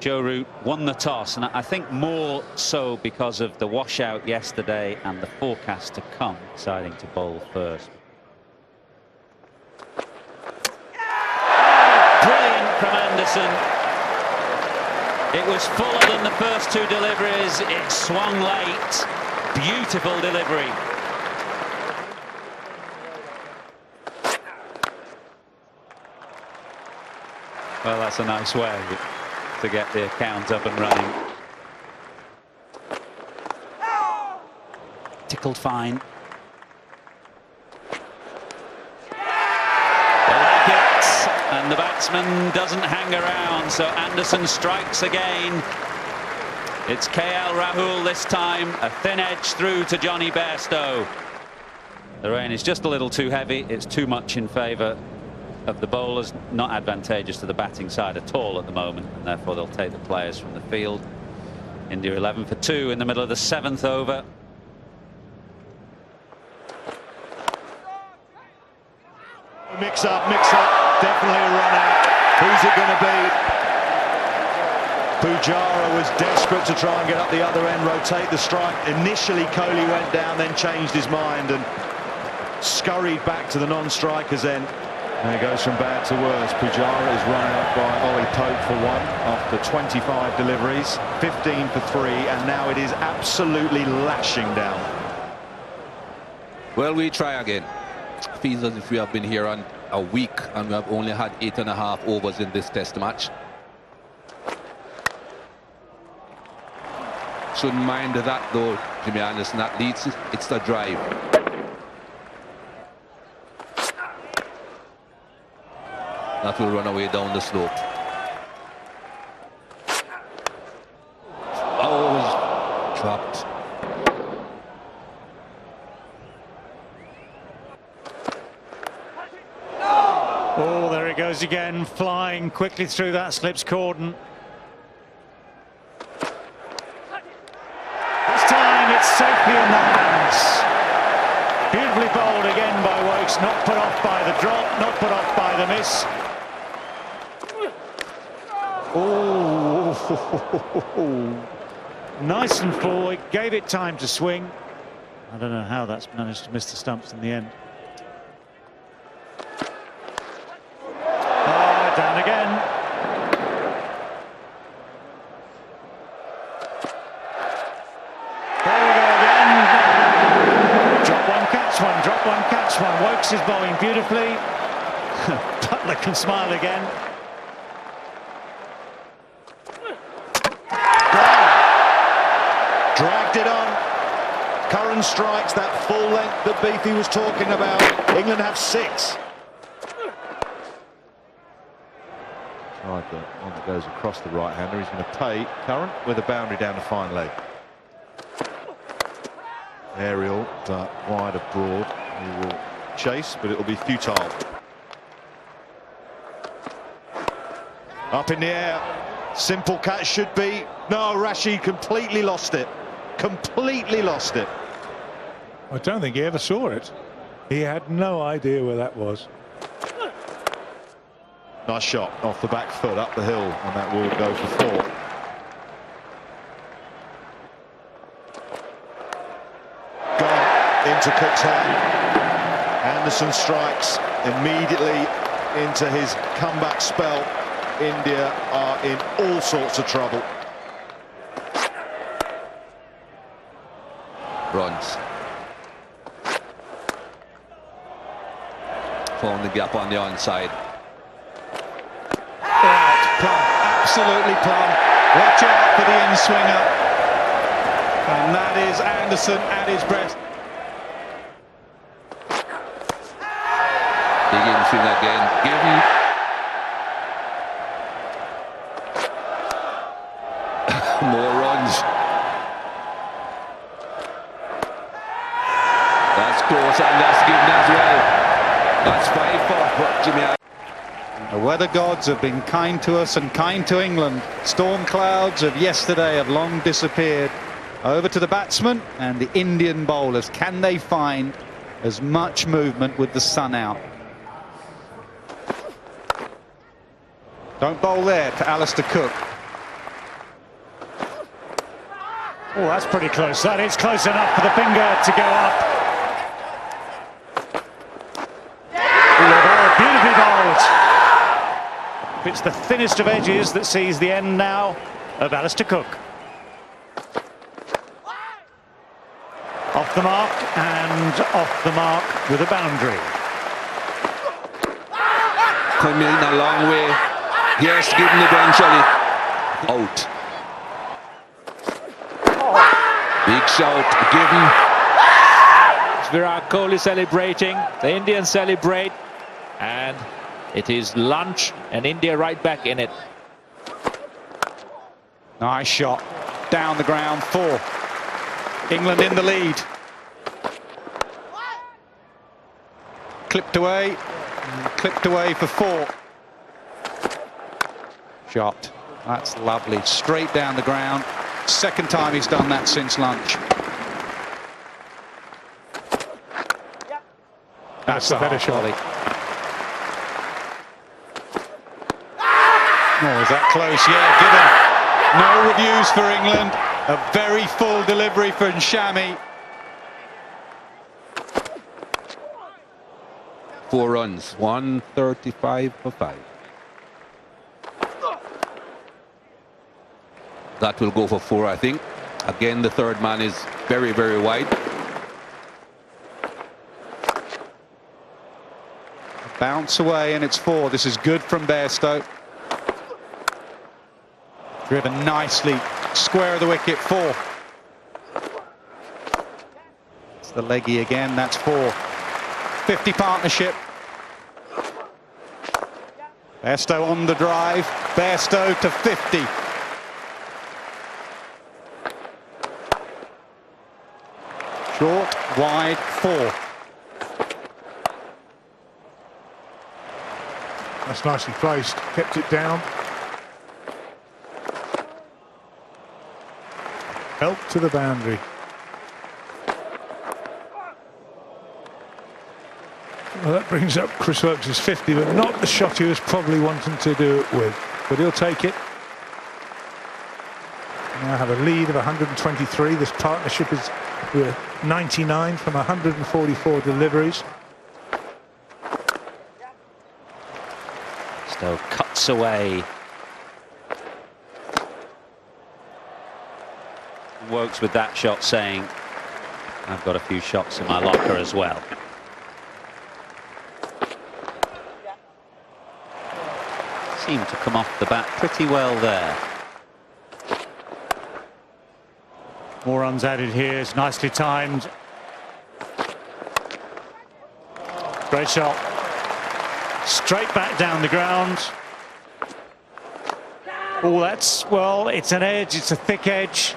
Joe Root won the toss, and I think more so because of the washout yesterday and the forecast to come, deciding to bowl first. Brilliant from Anderson. It was fuller than the first two deliveries. It swung late. Beautiful delivery. Well, that's a nice way to get the account up and running. Tickled fine. They like it, and the batsman doesn't hang around, so Anderson strikes again. It's KL Rahul this time, a thin edge through to Jonny Bairstow. The rain is just a little too heavy. It's too much in favour of the bowlers, not advantageous to the batting side at all at the moment, and therefore they'll take the players from the field. India 11 for 2 in the middle of the 7th over. Mix up, definitely a run out. Who's it going to be? Pujara was desperate to try and get up the other end, rotate the strike. Initially Kohli went down, then changed his mind and scurried back to the non-strikers end. There it goes from bad to worse. Pujara is run out by Ollie Pope for 1 after 25 deliveries, 15 for 3, and now it is absolutely lashing down. Well, we try again. Feels as if we have been here on a week and we have only had 8.5 overs in this test match. Shouldn't mind that though, Jimmy Anderson. That leads, it's the drive. That will run away down the slope. Oh, it was dropped. Oh, there it goes again, flying quickly through that slips cordon. This time it's safely in the hands. Beautifully bowled again by Woakes, not put off by the drop, not put off by the miss. Oh, nice and full. It gave it time to swing. I don't know how that's managed to miss the stumps in the end. Oh, down again. There we go again. Drop one, catch one. Drop one, catch one. Woakes is bowling beautifully. Butler can smile again. Dragged it on. Curran strikes that full length that Beefy was talking about. England have 6. Tried the one that goes across the right-hander. He's going to pay Curran with a boundary down the fine leg. Aerial, but wide of broad. He will chase, but it will be futile. Up in the air. Simple catch should be. No, Rashid completely lost it. Completely lost it. I don't think he ever saw it. He had no idea where that was. Nice shot off the back foot up the hill, and that will go for 4. Gone into Cook's hand. Anderson strikes immediately into his comeback spell. India are in all sorts of trouble. Runs. Found the gap on the onside. Plum, absolutely plum. Watch out for the in-swinger. And that is Anderson at his breast. Big in-swing again. Given. More runs. That's close and that's given as well. That's 5 for Jimmy. The weather gods have been kind to us and kind to England. Storm clouds of yesterday have long disappeared. Over to the batsmen and the Indian bowlers. Can they find as much movement with the sun out? Don't bowl there to Alistair Cook. Oh, that's pretty close. That is close enough for the finger to go up. Beautifully bowled. It's the thinnest of edges that sees the end now of Alistair Cook. Off the mark and off the mark with a boundary. Coming in a long way. Here's given eventually. Out. Big shout given. It's Virat Kohli celebrating. The Indians celebrate. And it is lunch and India right back in it. Nice shot. Down the ground, 4. England in the lead. Clipped away for 4. Shot. That's lovely. Straight down the ground. Second time he's done that since lunch. That's a better shot. Volley. Oh, is that close? Yeah, given. No reviews for England. A very full delivery from Shami. 4 runs, 135 for 5. That will go for 4, I think. Again, the third man is very, very wide. Bounce away and it's 4. This is good from Bairstow. Driven nicely. Square of the wicket, 4. It's the leggy again, that's 4. 50 partnership. Bairstow on the drive. Bairstow to 50. Short, wide, 4. That's nicely placed. Kept it down. Help to the boundary. Well, that brings up Chris Woakes' 50, but not the shot he was probably wanting to do it with. But he'll take it. Now have a lead of 123. This partnership is 99 from 144 deliveries. Stowe cuts away. Woakes with that shot saying, I've got a few shots in my locker as well. Seemed to come off the bat pretty well there. More runs added here. It's nicely timed. Great shot. Straight back down the ground. Oh, that's, well, it's an edge. It's a thick edge.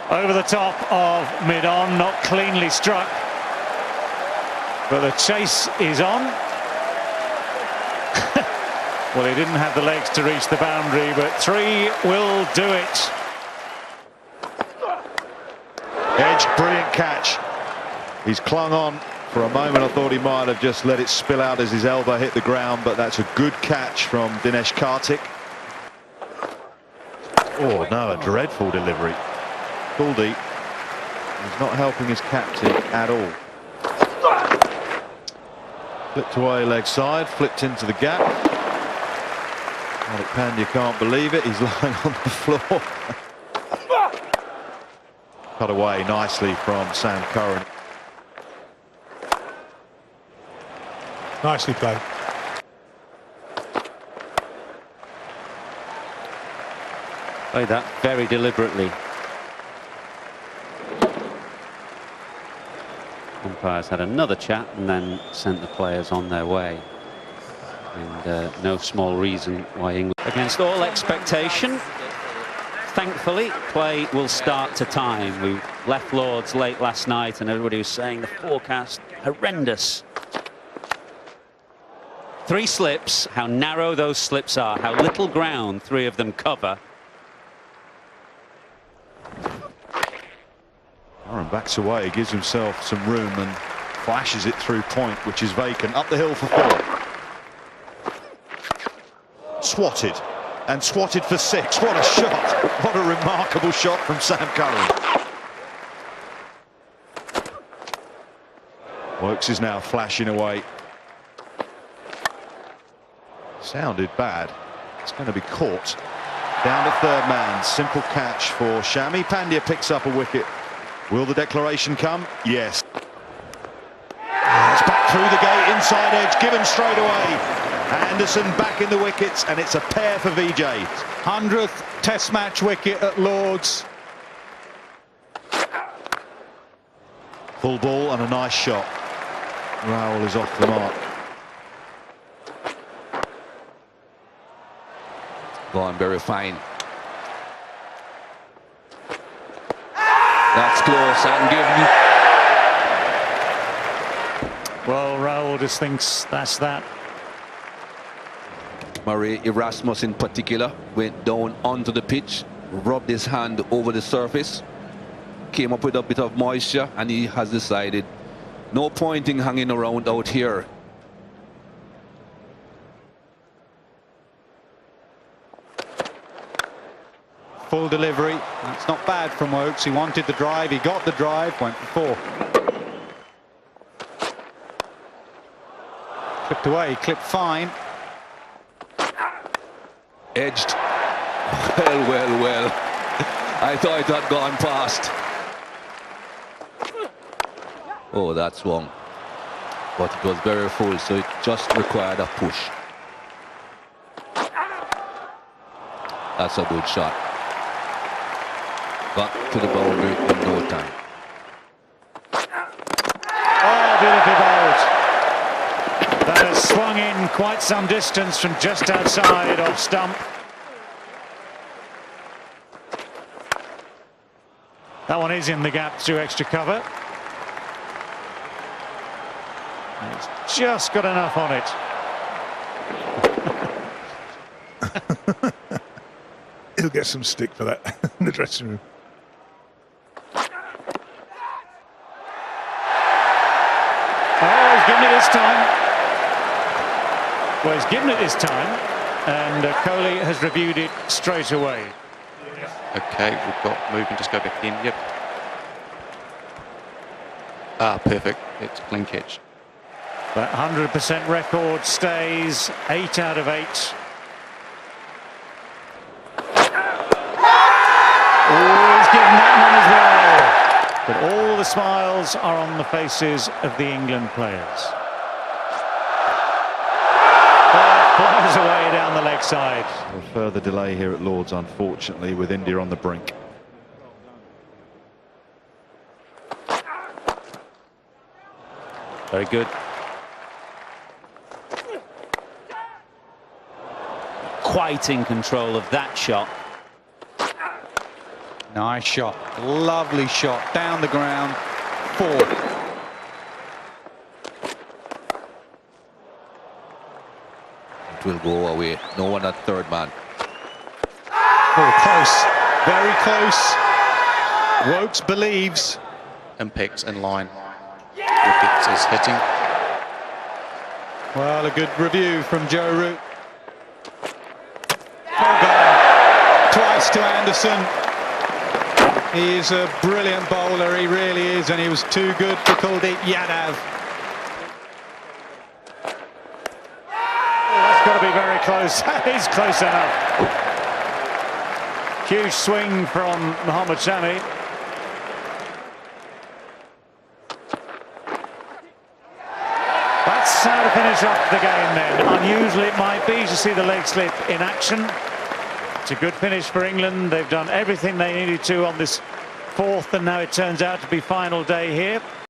Over the top of mid-on, not cleanly struck. But the chase is on. Well, he didn't have the legs to reach the boundary, but 3 will do it. Edge, brilliant catch. He's clung on for a moment. I thought he might have just let it spill out as his elbow hit the ground, but that's a good catch from Dinesh Karthik. Oh no, a dreadful delivery. Kuldeep is not helping his captain at all. Flipped away leg side, flipped into the gap. Hardik Pandya can't believe it. He's lying on the floor. Cut away nicely from Sam Curran. Nicely played. Played that very deliberately. Umpires had another chat and then sent the players on their way. And no small reason why England, against all expectation, thankfully, play will start to time. We left Lord's late last night and everybody was saying the forecast horrendous. 3 slips, how narrow those slips are, how little ground 3 of them cover. Curran backs away, gives himself some room and flashes it through point, which is vacant. Up the hill for 4. Swatted. and swatted for 6. What a shot. What a remarkable shot from Sam Curran. Woakes is now flashing away. Sounded bad. It's going to be caught. Down to third man. Simple catch for Shami. Pandya picks up a wicket. Will the declaration come? Yes. It's back through the gate, inside edge, given straight away. Anderson back in the wickets, and it's a pair for VJ. 100th Test match wicket at Lords. Full ball and a nice shot. Rahul is off the mark. Gone very fine. That's close and given. Well, Rahul just thinks that's that. Murray Erasmus in particular went down onto the pitch, rubbed his hand over the surface, came up with a bit of moisture, and he has decided no point in hanging around out here. Full delivery. That's not bad from Woakes. He wanted the drive. He got the drive. Went for 4. Clipped away. Clipped fine. Edged. Well. I thought it had gone past. Oh, that's wrong. But it was very full, so it just required a push. That's a good shot. Got to the boundary in no time. Oh, beautifully bowled. That has swung in quite some distance from just outside off stump. That one is in the gap through extra cover. And it's just got enough on it. He'll get some stick for that in the dressing room. Oh, he's given it this time. Well, he's given it this time, and Kohli has reviewed it straight away. Okay, we've got moving, just go back in, yep. Ah, perfect, it's clean catch. That 100% record stays 8 out of 8. Oh, he's given that one as well. But all the smiles are on the faces of the England players. Flies away down the leg side. A further delay here at Lords, unfortunately, with India on the brink. Very good. Quite in control of that shot. Nice shot. Lovely shot. Down the ground. 4. It will go away. No one at third man. Oh, close. Very close. Woakes believes. Impacts in line. Wickets is hitting. Well, a good review from Joe Root. Twice to Anderson. He is a brilliant bowler, he really is, and he was too good for Kuldeep Yadav. That's got to be very close. He's close enough. Huge swing from Mohammad Shami. That's how to finish off the game then. Unusual it might be to see the leg slip in action. It's a good finish for England. They've done everything they needed to on this 4th, and now it turns out to be final day here.